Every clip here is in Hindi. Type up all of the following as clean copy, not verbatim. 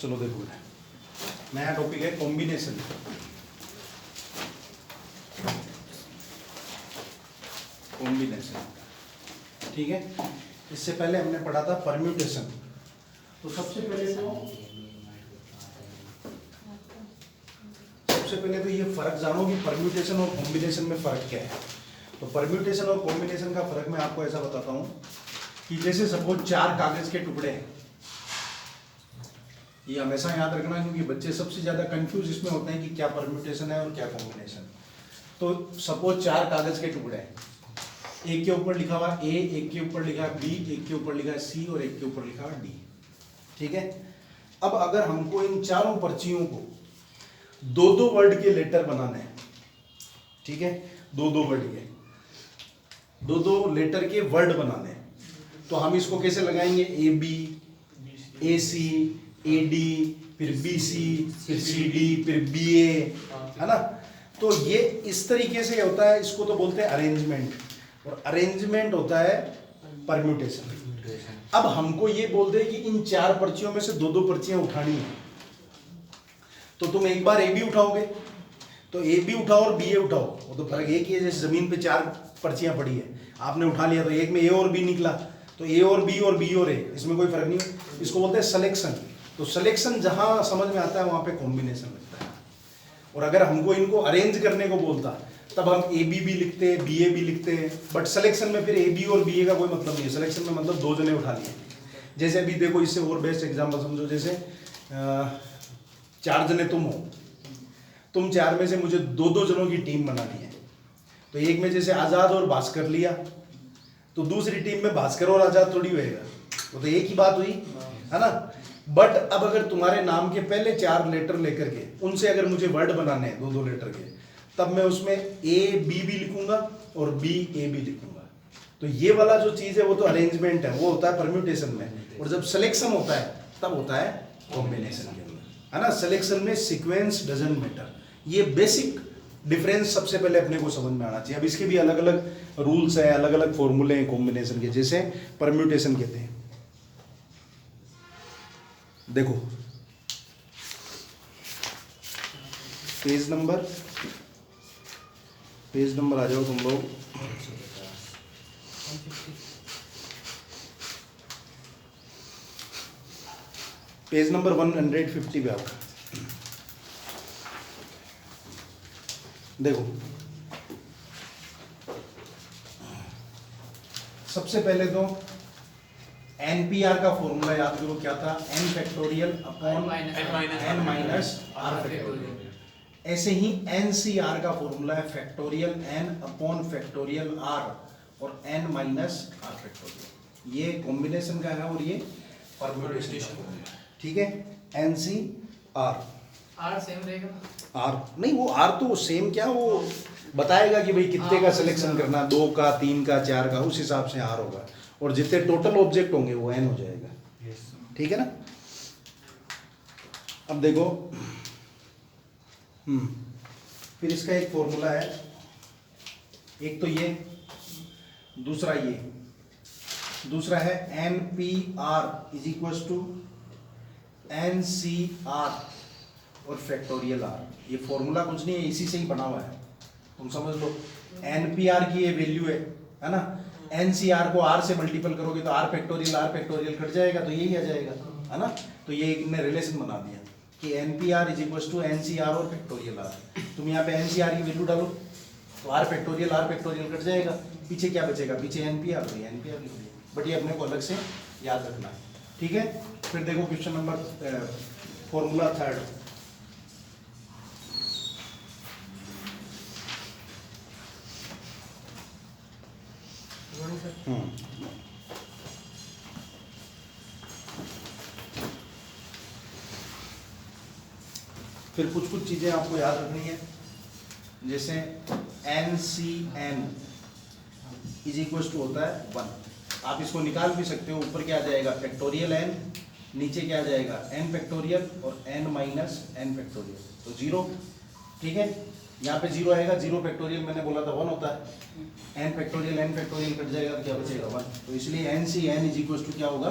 चलो देखो नया टॉपिक है कॉम्बिनेशन। कॉम्बिनेशन ठीक है। इससे पहले हमने पढ़ा था परम्यूटेशन। तो सबसे पहले तो ये फर्क जानो कि परम्यूटेशन और कॉम्बिनेशन में फर्क क्या है। तो परम्यूटेशन और कॉम्बिनेशन का फर्क मैं आपको ऐसा बताता हूं कि जैसे सपोज 4 कागज के टुकड़े हैं, ये हमेशा याद रखना क्योंकि बच्चे सबसे ज्यादा कंफ्यूज इसमें होते हैं कि क्या परम्यूटेशन है और क्या कॉम्बिनेशन। तो सपोज 4 कागज के टुकड़े हैं, एक के ऊपर लिखा हुआ ए, एक के ऊपर लिखा है बी, एक के ऊपर लिखा है सी और एक के ऊपर लिखा है डी। ठीक है। अब अगर हमको इन चारों पर्चियों को 2-2 वर्ड के लेटर बनाने हैं, ठीक है, 2-2 वर्ड के 2-2 लेटर के वर्ड बनाने हैं, तो हम इसको कैसे लगाएंगे? A B, A C, A D, फिर बी सी, फिर सी डी, फिर बी ए, है ना। तो ये इस तरीके से होता है, इसको तो बोलते हैं अरेंजमेंट, और अरेंजमेंट होता है परम्यूटेशन। अब हमको ये बोलते हैं कि इन 4 पर्चियों में से 2-2 पर्चियां उठानी है, तो तुम एक बार ए बी उठाओगे, तो ए बी उठाओ और बी ए उठाओ, वो तो फर्क एक ही है। जैसे जमीन पे 4 पर्चियां पड़ी है, आपने उठा लिया तो एक में ए और बी निकला, तो ए और बी और ए, इसमें कोई फर्क नहीं है। इसको बोलते हैं सिलेक्शन। तो सिलेक्शन जहां समझ में आता है वहां पे कॉम्बिनेशन लगता है। और अगर हमको इनको अरेंज करने को बोलता तब हम ए बी भी लिखते हैं, बी ए भी लिखते हैं, बट सिलेक्शन में फिर ए बी और बी ए का कोई मतलब नहीं है। सिलेक्शन में मतलब 2 जने उठा लिए। जैसे अभी देखो, इससे और बेस्ट एग्जाम्पल समझो, जैसे 4 जने तुम हो, तुम 4 में से मुझे 2-2 जनों की टीम बनानी है। तो एक में जैसे आजाद और भास्कर लिया, तो दूसरी टीम में भास्कर और आजाद थोड़ी होएगा, वो तो एक ही बात हुई, है ना। बट अब अगर तुम्हारे नाम के पहले 4 लेटर लेकर के उनसे अगर मुझे वर्ड बनाने हैं 2-2 लेटर के, तब मैं उसमें ए बी भी लिखूंगा और बी ए भी लिखूंगा। तो ये वाला जो चीज है वो तो अरेंजमेंट है, वो होता है परम्यूटेशन में। और जब सिलेक्शन होता है तब होता है कॉम्बिनेशन के अंदर, है ना। सिलेक्शन में सीक्वेंस डजंट मैटर। ये बेसिक डिफरेंस सबसे पहले अपने को समझ में आना चाहिए। अब इसके भी अलग अलग रूल्स हैं, अलग अलग फॉर्मूले हैं कॉम्बिनेशन के, जैसे परम्यूटेशन कहते हैं। देखो पेज नंबर आ जाओ तुम लोग। पेज नंबर 150 पे आओ। देखो सबसे पहले तो एनपीआर का फॉर्मूला याद करो, क्या था? N factorial upon n minus r factorial. ऐसे ही एनसीआर का फॉर्मूला है factorial n upon factorial r और एन माइनस आर फैक्टोरियल। ये कॉम्बिनेशन का है और ये परम्यूटेशन का फॉर्मूला, ठीक है। एनसीआर आर सेम रहेगा, आर नहीं, वो आर तो सेम क्या, वो बताएगा कि भाई कितने का सिलेक्शन करना, 2 का, 3 का, 4 का, उस हिसाब से आर होगा, और जितने टोटल ऑब्जेक्ट होंगे वो एन हो जाएगा, ठीक है ना। अब देखो फिर इसका एक फॉर्मूला है, एक तो ये, दूसरा ये, दूसरा है n P r is equal to n C r और फैक्टोरियल आर। ये फॉर्मूला कुछ नहीं है, इसी से ही बना हुआ है, तुम समझ लो। एन पी आर की ये वैल्यू है ना। एन सी आर को आर से मल्टीपल करोगे तो आर फैक्टोरियल कट जाएगा, तो यही आ जाएगा, है ना। तो ये इनने रिलेशन बना दिया कि n P r is equal to n C r और फैक्टोरियल आर। तुम यहाँ पे एन सी आर की वैल्यू डालो तो आर फैक्टोरियल कट जाएगा, पीछे क्या बचेगा? पीछे एन पी आर लिख दिया। बट ये अपने को अलग से याद रखना है, ठीक है। फिर देखो क्वेश्चन नंबर फॉर्मूला 3। फिर कुछ चीजें आपको याद रखनी है, जैसे n C n is equal to होता है 1। आप इसको निकाल भी सकते हो, ऊपर क्या आ जाएगा? फैक्टोरियल एन, नीचे क्या आ जाएगा? एन फैक्टोरियल और एन माइनस एन फैक्टोरियल, तो 0, ठीक है। यहाँ पे 0 आएगा, 0 फैक्टोरियल मैंने बोला था 1 होता है। एन फैक्टोरियल कट जाएगा तो क्या बचेगा? 1। तो इसलिए n C n is equal to क्या होगा?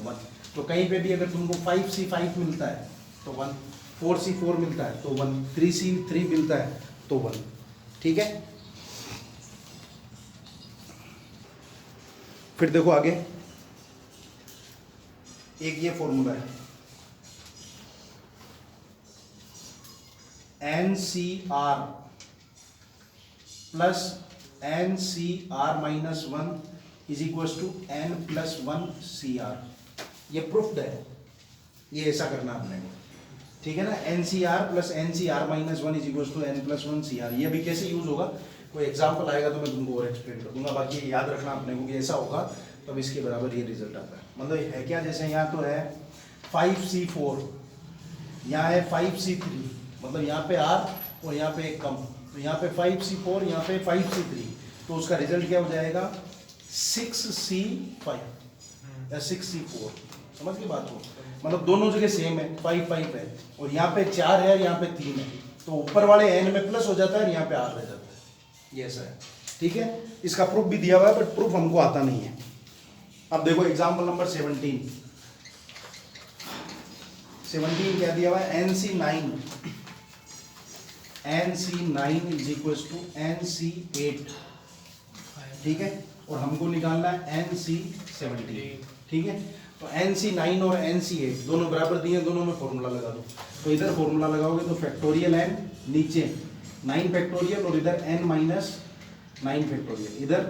1। तो कहीं पे भी अगर तुमको 5C5 मिलता है तो 1, 4C4 मिलता है तो 1, 3C3 मिलता है तो 1। ठीक है, फिर देखो आगे एक ये फॉर्मूला है NCR plus NCR minus 1 is equal to N plus 1CR। ये प्रूफ्ड है, ये ऐसा करना आपने, ठीक है ना। NCR plus NCR minus 1 is equal to N plus 1CR। ये भी कैसे यूज होगा, कोई एग्जाम्पल आएगा तो मैं तुमको और एक्सप्लेन कर दूंगा। बाकी ये याद रखना आपने को कि ऐसा होगा तब इसके बराबर ये रिजल्ट आता है। मतलब है क्या, जैसे यहाँ तो है 5C4, यहाँ है 5C3, मतलब यहाँ पे R और यहाँ पे एक कम, तो यहाँ पे 5C4, यहाँ पे 5C3, तो उसका रिजल्ट क्या हो जाएगा 6C5 या 6C4। समझ के बात को, मतलब दोनों जगह सेम है, 5 5 है, और यहाँ पे 4 है और यहाँ पे 3 है, तो ऊपर वाले n में प्लस हो जाता है और यहाँ पे r रह जाता है। ये ऐसा है, ठीक है। इसका प्रूफ भी दिया हुआ है बट प्रूफ हमको आता नहीं है। अब देखो एग्जाम्पल नंबर 17 क्या दिया हुआ है, NC9 is equal to NC8, ठीक है, और हमको निकालना है NC17, ठीक है। तो NC9 और NC8 दोनों बराबर दिए, दोनों में फॉर्मूला लगा दो। तो इधर फॉर्मूला लगाओगे तो फैक्टोरियल n, नीचे 9 फैक्टोरियल और इधर n माइनस 9 फैक्टोरियल, इधर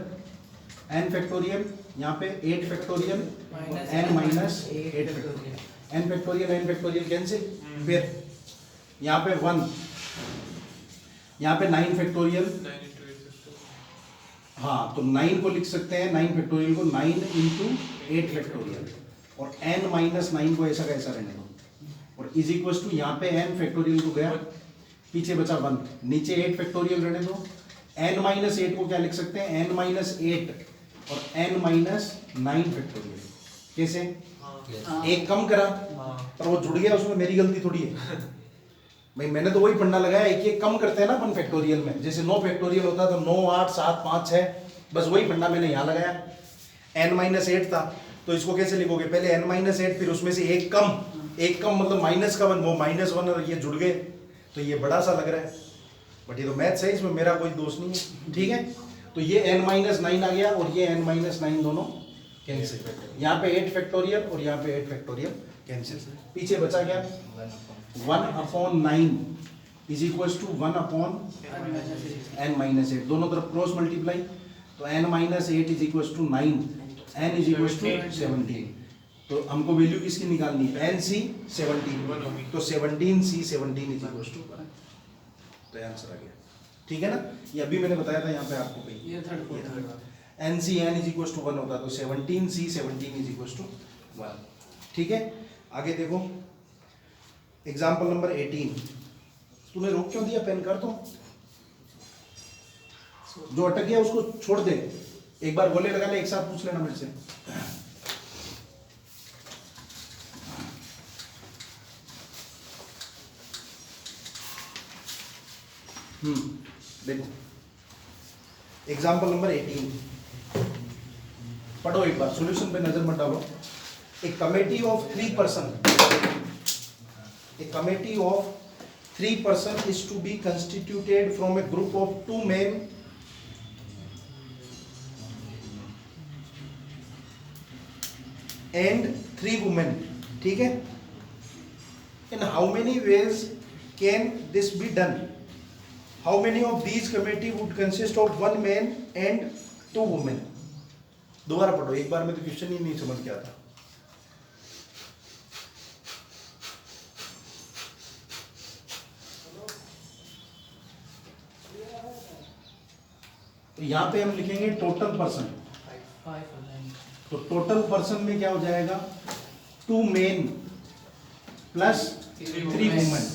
n फैक्टोरियल, यहाँ पे 8 factorial n minus 8 factorial, n factorial cancel, फिर यहाँ पे 1, यहाँ पे 9 फैक्टोरियल, हाँ तो 9 को लिख सकते हैं, 9 फैक्टोरियल को 9 इंटू 8 फैक्टोरियल, और n माइनस 9 को ऐसा कैसा रहने दो, और इज इक्वल टू यहाँ पे n फैक्टोरियल को गया, पीछे बचा 1, नीचे 8 फैक्टोरियल रहने दो। n माइनस 8 को क्या लिख सकते हैं, n माइनस 8 और n माइनस 9 फैक्टोरियल। कैसे, एक कम करा पर वो जुड़ गया, उसमें मेरी गलती थोड़ी है भाई, मैंने तो वही फंडा लगाया, एक कम करते हैं ना अपन फैक्टोरियल में, जैसे 9 फैक्टोरियल होता है तो 9 8 7 5 6, बस वही फंडा मैंने यहाँ लगाया। n माइनस 8 था तो इसको कैसे लिखोगे, पहले n माइनस 8 फिर उसमें से एक कम मतलब माइनस का 1, वो माइनस 1 और ये जुड़ गए, तो ये बड़ा सा लग रहा है, बट ये तो मैथ्स है, इसमें मेरा कोई दोष नहीं है, ठीक है। तो ये n माइनस 9 आ गया और ये n माइनस 9 दोनों कैंसिल, यहाँ पे 8 फैक्टोरियल और यहाँ पे 8 फैक्टोरियल कैंसिल, पीछे बचा क्या 1/9 is equal to 1/n minus 8, दोनों तरफ क्रॉस मल्टीप्लाई, तो n minus 8 is equal to 9, n is equal to 17, तो हमको वैल्यू किसकी निकालनी है, NC17, तो 17C17 इज इक्वल टू 1, तो आंसर आ गया, ठीक है ना। ये अभी मैंने बताया था यहाँ पे आपको, ये third NCN is equal to 1 होता, तो 17C17 इज इक्वल टू 1, ठीक है। आगे देखो एग्जाम्पल नंबर 18, तूने रोक क्यों दिया, पेन कर दो, जो अटक गया उसको छोड़ दे, एक बार गोले लगा ले, एक साथ पूछ लेना मेरे से। देखो एग्जाम्पल नंबर 18 पढ़ो एक बार, सॉल्यूशन पे नजर मत डालो। ए committee of 3 person, a committee of 3 persons is to be constituted from a group of 2 men and 3 women, ठीक है। in how many ways can this be done, how many of these committee would consist of 1 man and 2 women। दोबारा पढ़ो एक बार में, तो क्वेश्चन ही नहीं समझ के आता। तो यहाँ पे हम लिखेंगे टोटल पर्सन, तो टोटल पर्सन में क्या हो जाएगा 2 मेन प्लस 3 वुमेन,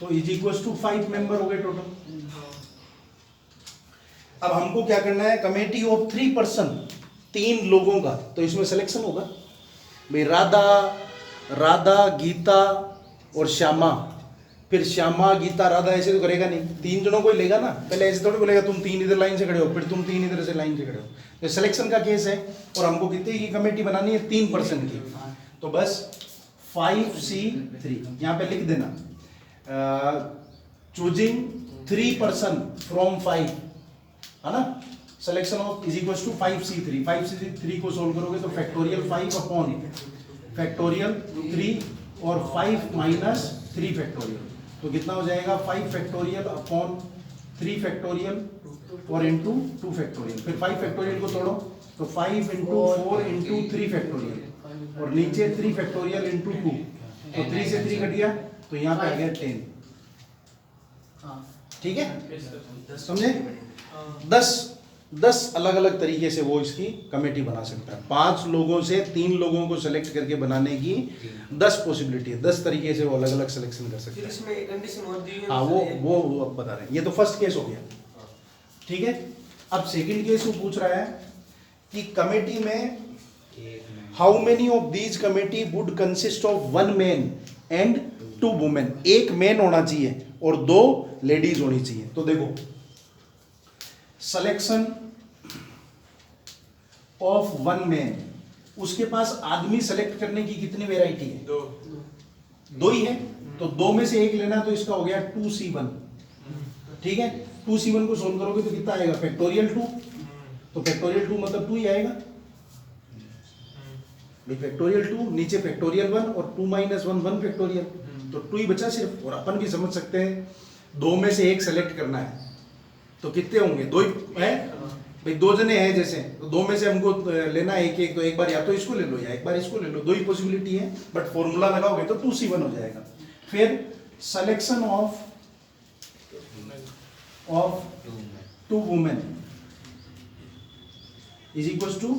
तो इज इक्वल टू 5 मेंबर हो गए टोटल। अब हमको क्या करना है, कमेटी ऑफ 3 पर्सन, 3 लोगों का, तो इसमें सिलेक्शन होगा भाई, राधा गीता और श्यामा फिर श्यामा गीता राधा ऐसे तो करेगा नहीं, 3 जनों को ही लेगा ना, पहले ऐसे थोड़ी बोलेगा तुम 3 इधर लाइन से खड़े हो, फिर तुम 3 इधर से लाइन से खड़े हो। तो सिलेक्शन का केस है, और हमको कितने की कमेटी बनानी है, 3% की। तो बस 5C3 यहाँ पे लिख देना, चूजिंग 3% फ्रॉम 5, है ना, selection of is equal to 5C3। 5C3 को सोल्व करोगे तो फैक्टोरियल 5 अपॉन फैक्टोरियल 3 और 5 माइनस 3 फैक्टोरियल, तो कितना हो जाएगा 5 फैक्टोरियल अपॉन 3 फैक्टोरियल और इंटू 2 फैक्टोरियल। फिर 5 फैक्टोरियल को तोड़ो तो 5 इंटू 4 इंटू 3 फैक्टोरियल, और नीचे 3 फैक्टोरियल इंटू 2, तो 3 से 3 कट गया, तो यहाँ पे आ गया 10। ठीक है, समझे? 10 अलग अलग तरीके से वो इसकी कमेटी बना सकता है। 5 लोगों से 3 लोगों को सेलेक्ट करके बनाने की 10 पॉसिबिलिटी है, 10 तरीके से वो अलग अलग सिलेक्शन कर सकते हैं। इसमें एक कंडीशन और दी है। हाँ, वो अब बता रहे हैं। ये तो फर्स्ट केस हो गया, ठीक है। अब सेकंड केस वो पूछ रहा है कि कमेटी में how many of these committee would consist of 1 man and 2 women. 1 man होना चाहिए और 2 लेडीज होनी चाहिए। तो देखो, सिलेक्शन ऑफ 1 मैन, उसके पास आदमी सेलेक्ट करने की कितनी वैरायटी है? 2 ही है, तो 2 में से 1 लेना, तो इसका हो गया 2C1। ठीक है, 2C1 को सोल्व करोगे तो कितना आएगा, फैक्टोरियल 2, तो फैक्टोरियल 2 मतलब 2 ही आएगा भाई, फैक्टोरियल 2 नीचे फैक्टोरियल 1 और 2 माइनस 1 1 फैक्टोरियल, तो 2 ही बचा सिर्फ। और अपन भी समझ सकते हैं 2 में से 1 सेलेक्ट करना है, तो कितने होंगे, 2 ही है भाई, 2 जने हैं जैसे, तो 2 में से हमको लेना है एक, तो एक बार या तो इसको ले लो या एक बार इसको ले लो, 2 ही पॉसिबिलिटी है, बट फॉर्मूला लगाओगे तो 2C1 हो जाएगा। फिर selection of 2 women is equal to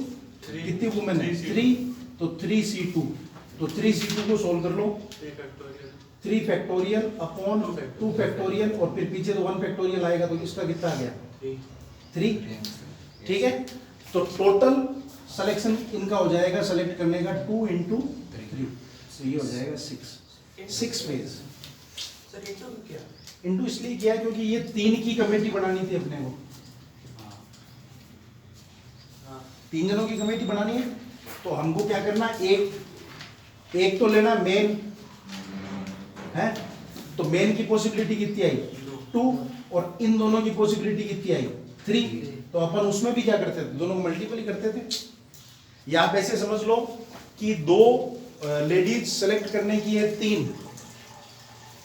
कितनी वुमेन है, 3, तो 3C2, तो 3C2 को सोल्व कर लो, 3 फैक्टोरियल अपॉन 2 फैक्टोरियल, और फिर पीछे तो 1 फैक्टोरियल आएगा, तो इसका कितना आ गया, 3। ठीक है, तो टोटल सिलेक्शन इनका हो जाएगा सेलेक्ट करने का 2 इंटू 3, तो ये हो जाएगा 6 फेज। सर इंटू क्या? इंटू इसलिए किया क्योंकि ये 3 की कमेटी बनानी थी अपने को, 3 जनों की कमेटी बनानी है, तो हमको क्या करना, एक तो लेना मेन है, तो मेन की पॉसिबिलिटी कितनी आई, 2, और इन दोनों की पॉसिबिलिटी कितनी आई, 3, तो अपन उसमें भी क्या करते थे, दोनों को मल्टीपल ही करते थे। या आप ऐसे समझ लो कि 2 लेडीज सेलेक्ट करने की है, 3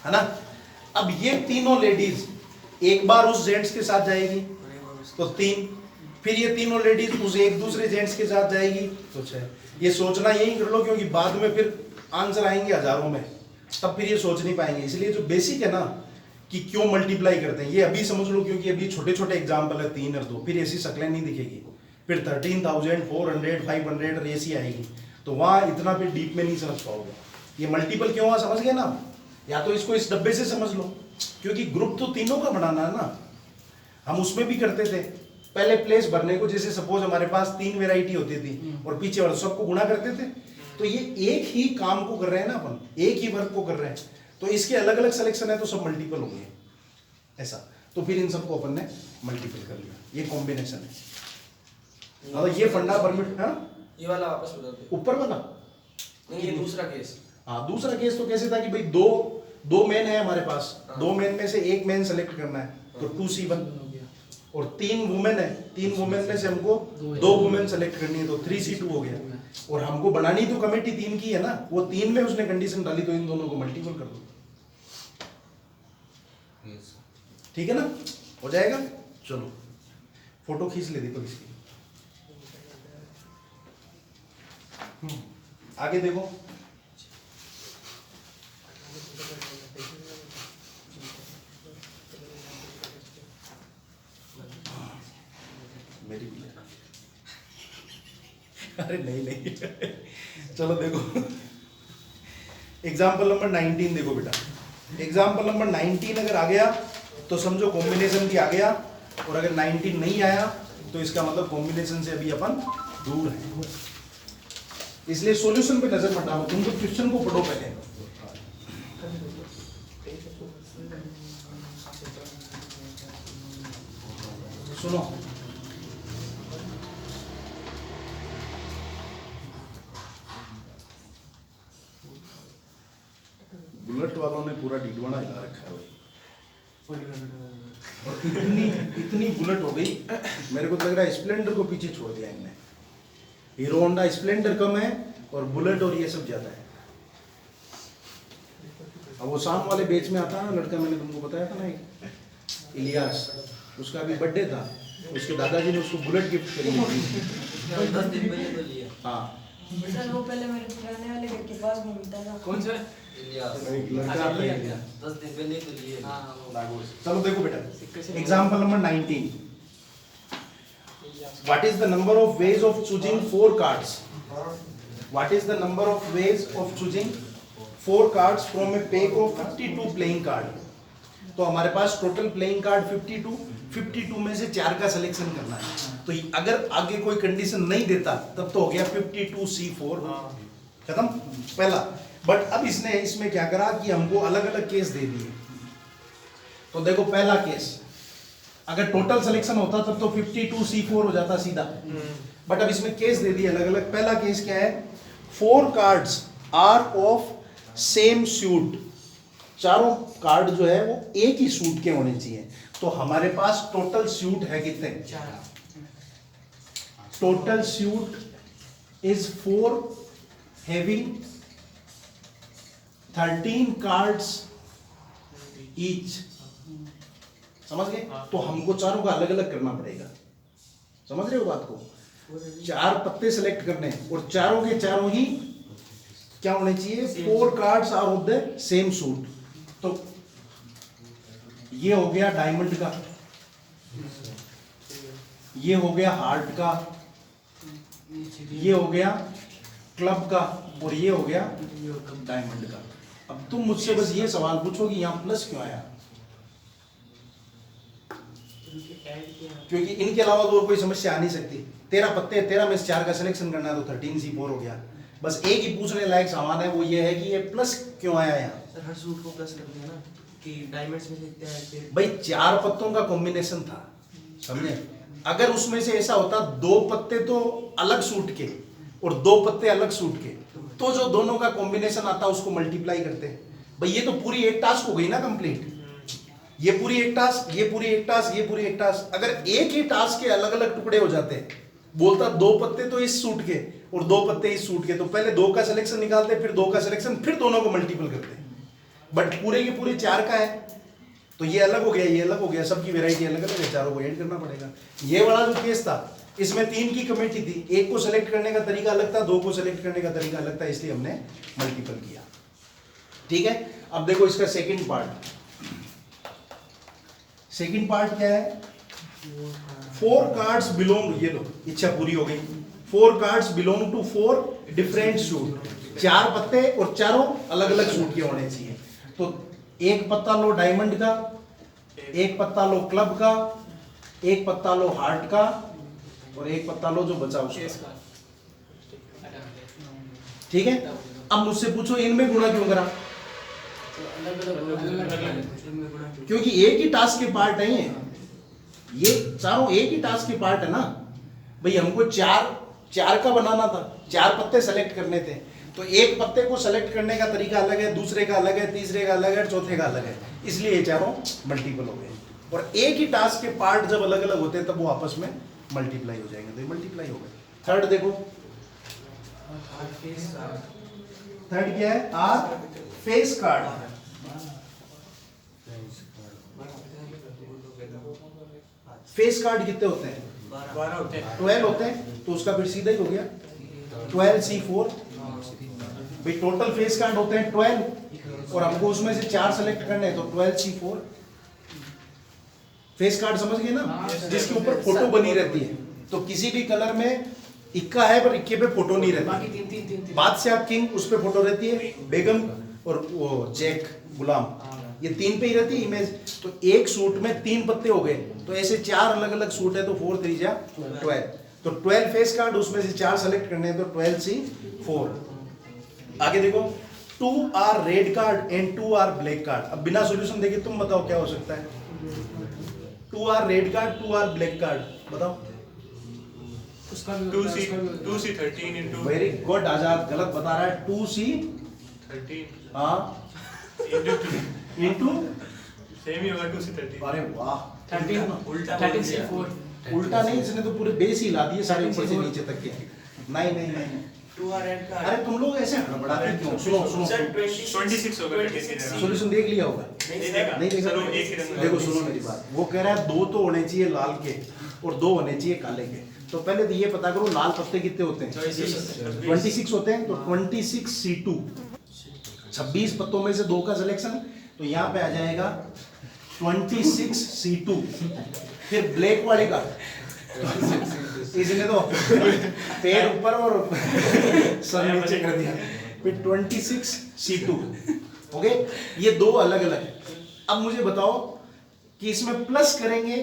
है ना। अब ये तीनों लेडीज एक बार उस जेंट्स के साथ जाएगी तो 3, फिर ये तीनों लेडीज उस एक दूसरे जेंट्स के साथ जाएगी तो 6। ये सोचना यही कर लो, क्योंकि बाद में फिर आंसर आएंगे हजारों में, तब फिर ये सोच नहीं पाएंगे। इसलिए जो बेसिक है ना कि क्यों मल्टीप्लाई करते हैं, ये अभी समझ लो, क्योंकि अभी छोटे छोटे एग्जाम्पल है, 3 और 2, फिर ऐसी शक्लें नहीं दिखेगी, फिर 13,400 500 ऐसी आएगी, तो वहाँ इतना फिर डीप में नहीं समझ पाओगे। ये मल्टीपल क्यों हुआ समझ गए ना, या तो इसको इस डब्बे से समझ लो, क्योंकि ग्रुप तो तीनों का बनाना है ना। हम उसमें भी करते थे, पहले प्लेस भरने को, जैसे सपोज हमारे पास 3 वेराइटी होती थी और पीछे वाले सबको गुणा करते थे, तो ये एक ही काम को कर रहे हैं ना अपन, एक ही वर्क को कर रहे हैं, तो इसके अलग अलग सिलेक्शन है तो सब मल्टीपल होंगे ऐसा, तो फिर इन सबको अपन ने मल्टीपल कर लिया, ये कॉम्बिनेशन है। और ये फंडा परमिट है, ये वाला वापस बता दो, ऊपर वाला नहीं ये दूसरा केस। हाँ, दूसरा केस तो कैसे था कि भाई दो मैन है हमारे पास, 2 मैन में से 1 मैन सेलेक्ट करना है, तो 2C1, और 3 वुमेन है, 3 वुमेन में से हमको 2 वुमेन सेलेक्ट करनी है, तो 3C2 हो गया। और हमको बनानी तो कमेटी 3 की है ना, वो 3 में उसने कंडीशन डाली, तो इन दोनों को मल्टीपल कर दो, ठीक है ना, हो जाएगा। चलो फोटो खींच ले देखो इसकी, आगे देखो, मेरी भी लेना, अरे नहीं चलो देखो, एग्जाम्पल नंबर 19 देखो बेटा, एग्जाम्पल नंबर 19 अगर आ गया तो समझो कॉम्बिनेशन भी आ गया, और अगर 19 नहीं आया तो इसका मतलब कॉम्बिनेशन से अभी अपन दूर है। इसलिए सॉल्यूशन पे नजर मत डालो, तुम तो क्वेश्चन को पढ़ो पहले। सुनो, बुलेट वालों ने पूरा डिडवाना हिला रखा है भाई। और इतनी इतनी बुलेट हो गई, मेरे को तो लग रहा है स्प्लेंडर को पीछे छोड़ दिया इनने। हीरो होंडा स्प्लेंडर कम है और बुलेट और ये सब ज्यादा है। अब वो शाम वाले बेच में आता है ना लड़का, मैंने तुमको बताया था ना एक, इलियास, उसका अभी बर्थडे था, उसके दादाजी ने उसको बुलेट गिफ्ट करी थी। 10 दिन पहले तो लिया। हाँ, सर वो पहले मेरे पुराने वाले घर के पास में मिलता था। कौन सा? इलियास। एक लड़का आता है क्या? 10 दिन पहले तो लिए। नागौर से। चलो देखो बेटा, example number 19। What is the number of ways of choosing 4 cards? What is the number of ways of choosing 4 cards from a pack of 52 playing card? तो हमारे पास टोटल प्लेइंग कार्ड 52 में से 4 का सिलेक्शन करना है। तो अगर आगे कोई कंडीशन नहीं देता तब तो हो गया 52C4 खत्म पहला। बट अब इसने इसमें क्या करा कि हमको अलग अलग केस दे दिए। तो देखो पहला केस, अगर टोटल सिलेक्शन होता तब तो 52C4 हो जाता सीधा, बट अब इसमें केस दे दिए अलग अलग। पहला केस क्या है, 4 cards are of same suit, चारों कार्ड जो है वो एक ही सूट के होने चाहिए। तो हमारे पास टोटल सूट है कितने, 4। Total suit is 4 having 13 cards each. समझ गए? तो हमको चारों का अलग अलग करना पड़ेगा। समझ रहे हो बात को? 4 पत्ते सेलेक्ट करने और चारों के चारों ही क्या होने चाहिए, 4 cards are of the same suit. तो ये हो गया डायमंड का, ये हो गया हार्ट का, ये हो गया क्लब का और ये हो गया डायमंड का। अब तुम मुझसे बस ये सवाल पूछो कि यहाँ प्लस क्यों आया, क्योंकि इनके अलावा तो और कोई समस्या आ नहीं सकती। 13 पत्ते, 13 में से 4 का सिलेक्शन करना है तो 13C4 हो गया। बस एक ही पूछने लायक सवाल है, वो ये है कि ये प्लस क्यों आया यहाँ। सर हर सूट को प्लस कर दिया ना कि डायमंड्स में लिखते हैं फिर। भाई 4 पत्तों का कॉम्बिनेशन था, समझे? अगर उसमें से ऐसा होता 2 पत्ते तो अलग सूट के और 2 पत्ते अलग सूट के, तो जो दोनों का कॉम्बिनेशन आता उसको मल्टीप्लाई करते। भाई ये तो पूरी एक टास्क हो गई ना कंप्लीट। ये पूरी एक टास्क, ये पूरी एक टास्क, ये पूरी एक टास्क। अगर एक ही टास्क के अलग अलग टुकड़े हो जाते, बोलता 2 पत्ते तो इस सूट के और 2 पत्ते इस सूट के, तो पहले 2 का सिलेक्शन निकालते, फिर 2 का सिलेक्शन, फिर दोनों को मल्टीपल करते। बट पूरे के पूरे 4 का है तो ये अलग हो गया, ये अलग हो गया, सबकी वैरायटी अलग अलग है, चारों को ऐड करना पड़ेगा। ये वाला जो केस था इसमें 3 की कमेटी थी, एक को सेलेक्ट करने का तरीका अलग था, 2 को सेलेक्ट करने का तरीका अलग था, इसलिए हमने मल्टीपल किया। ठीक है, अब देखो इसका सेकंड पार्ट। सेकंड पार्ट क्या है, 4 कार्ड्स बिलोंग, ये लो इच्छा पूरी हो गई। 4 cards belong to 4 different suit, 4 पत्ते और चारों अलग अलग सूट के होने चाहिए। तो एक पत्ता लो डायमंड का, एक पत्ता लो क्लब का, एक पत्ता लो हार्ट का और एक पत्ता लो जो बचा उसका। ठीक है, अब मुझसे पूछो इनमें गुणा क्यों करा, क्योंकि एक ही टास्क के पार्ट है ये चारों एक ही टास्क के पार्ट है ना। भाई हमको 4 का बनाना था, 4 पत्ते सेलेक्ट करने थे, तो एक पत्ते को सेलेक्ट करने का तरीका अलग है, दूसरे का अलग है, तीसरे का अलग है, चौथे का अलग है, इसलिए ये चारों मल्टीपल हो गए। और एक ही टास्क के पार्ट जब अलग अलग होते हैं तब वो आपस में मल्टीप्लाई हो जाएंगे, तो ये मल्टीप्लाई हो गए। थर्ड देखो, थर्ड क्या है, are face card. Face card कितने होते हैं, 12 होते हैं। 12 होते हैं, तो उसका फिर सीधा ही हो गया 12C4। भाई टोटल फेस कार्ड होते हैं 12 और हमको उसमें से 4 सेलेक्ट करने हैं, तो 12C4 फेस कार्ड। समझ गए ना, जिसके ऊपर फोटो बनी रहती है। तो किसी भी कलर में इक्का है पर इक्के पे फोटो नहीं रहती। बादशाह किंग उस पे फोटो रहती है, बेगम और वो जैक गुलाम, ये 3 पे ही रहती है इमेज। तो एक सूट में 3 पत्ते हो गए, तो ऐसे 4 अलग अलग सूट है, तो 4 3 जा 12। तो 12 फेस कार्ड, उसमें से 4 सेलेक्ट करने हैं, तो 12C4। आगे देखो, 2 are red card and 2 are black card. अब बिना सॉल्यूशन देखे तुम बताओ क्या हो सकता है। 2 are red card, 2 are black card, बताओ। उसका भी 2C 13 into वेरी गुड आजाद, गलत बता रहा है। 2C 13 हाँ इंटू, सेम ही होगा 2C 13। अरे वाह, 13 उल्टा 13C4 उल्टा नहीं, इसने तो पूरे बेस ही ला दिए सारे ऊपर से नीचे तक के। नहीं नहीं नहीं, 2 आर रेड का। अरे तुम लोग ऐसे हड़बड़ाते क्यों? सुनो सुनो, सर 26 होगा 26 सॉल्यूशन देख लिया होगा? नहीं देखा नहीं देखा? सर, वो एक ही रंग देखो सुनो मेरी बात, वो कह रहा है 2 तो होने चाहिए लाल के और 2 होने चाहिए काले के। तो पहले तो ये पता करो लाल पत्ते कितने होते हैं? 26 होते हैं। तो 26C2, 26 पत्तों में से 2 का सिलेक्शन, तो यहाँ पे आ जाएगा 26C2। फिर ब्लैक वाले का इसने तो पैर ऊपर और सर नीचे कर दिया। फिर 26C2, ओके। ये 2 अलग अलग है। अब मुझे बताओ कि इसमें प्लस करेंगे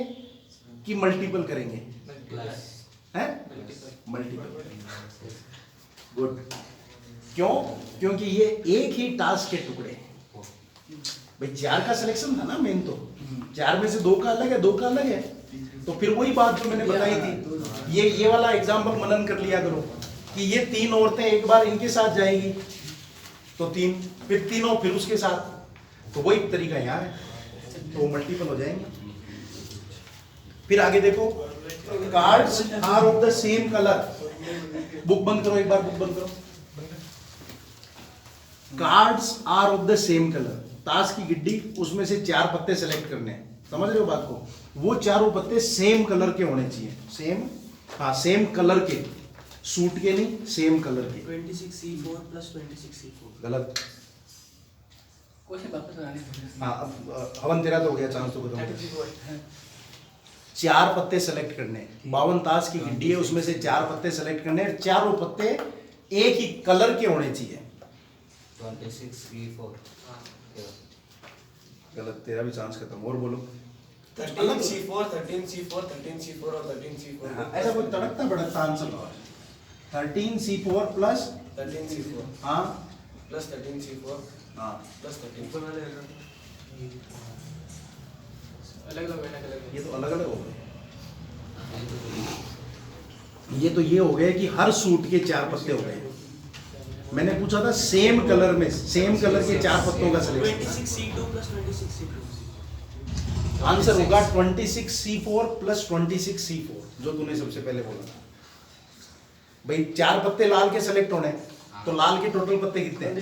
कि मल्टीपल करेंगे? हैं? मल्टीपल। गुड। क्यों? क्योंकि ये एक ही टास्क के टुकड़े हैं। भाई 4 का सिलेक्शन था ना मेन, तो 4 में से 2 का अलग है, 2 का अलग है। तो फिर वही बात जो मैंने बताई थी, ये वाला एग्जाम्पल मनन कर लिया करो कि ये 3 औरतें एक बार इनके साथ जाएगी तो 3, फिर 3 और फिर उसके साथ, तो वही तरीका यहाँ है, तो मल्टीपल हो जाएंगे। फिर आगे देखो, cards are of the same colour. Book बंद करो, एक बार बुक बंद करो। Cards are of the same colour, ताश की गिड्डी, उसमें से 4 पत्ते सेलेक्ट करने हैं, समझ रहे हो बात को? वो चारों पत्ते सेम कलर के होने चाहिए, सेम, हाँ सेम कलर के, सूट के नहीं, सेम कलर के। 26C4 plus 26C4। गलत। क्वेश्चन वापस आने। हाँ अब हवन तेरा तो हो गया, चांस तो बताओ। 34। 4 पत्ते सेलेक्ट करने हैं, 52 ताश की गिड्डी है, उसमें से 4 पत्ते सेलेक्ट करने हैं, चारों पत्ते एक ही कलर के होने चाहिए। 26C4 गलत, तेरा भी चांस खत्म। और बोलो। 13C4 13C4 13C4 और 13C4। हाँ, ऐसा कोई तड़कता भड़कता आंसर ना हो। 13C4 प्लस 13C4 हाँ plus 13C4 हाँ plus 13। अलग अलग। ये तो अलग अलग हो गए। ये तो ये हो गए कि हर सूट के 4 पत्ते हो गए। मैंने पूछा था सेम कलर में, सेम कलर के 4 पत्तों का selection. 26C2 plus 26C2। Answer होगा 26C4 प्लस 26C4, जो तूने सबसे पहले बोला था। भाई 4 पत्ते लाल के सेलेक्ट होने, तो लाल के टोटल पत्ते कितने हैं?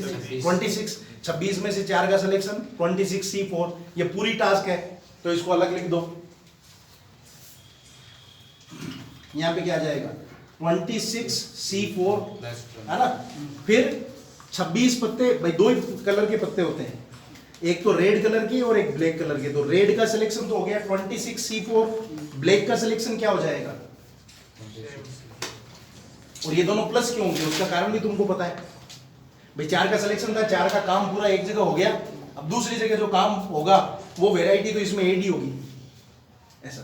26। 26 में से 4 का सिलेक्शन, 26C4। ये पूरी टास्क है, तो इसको अलग लिख दो। यहाँ पे क्या आ जाएगा? 26C4 है ना। फिर 26 पत्ते, भाई 2 ही कलर के पत्ते होते हैं, एक तो रेड कलर के और एक ब्लैक कलर के। तो रेड का सिलेक्शन तो हो गया 26C4, ब्लैक का सिलेक्शन क्या हो जाएगा? और ये दोनों प्लस क्यों होंगे, उसका कारण भी तुमको पता है। भाई 4 का सिलेक्शन था, 4 का काम पूरा एक जगह हो गया। अब दूसरी जगह जो काम होगा वो वैरायटी तो इसमें एड ही होगी, ऐसा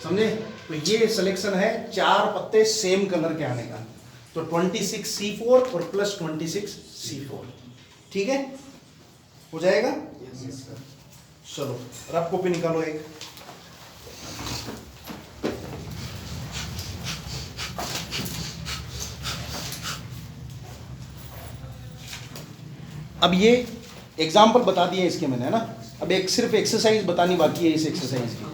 समझे? तो ये सिलेक्शन है 4 पत्ते सेम कलर के आने का। तो 26C4 और प्लस 26C4, ठीक है, हो जाएगा। चलो रफ कॉपी निकालो एक। अब ये एग्जाम्पल बता दिए इसके मैंने, है ना। अब एक सिर्फ एक्सरसाइज बतानी बाकी है इस एक्सरसाइज की।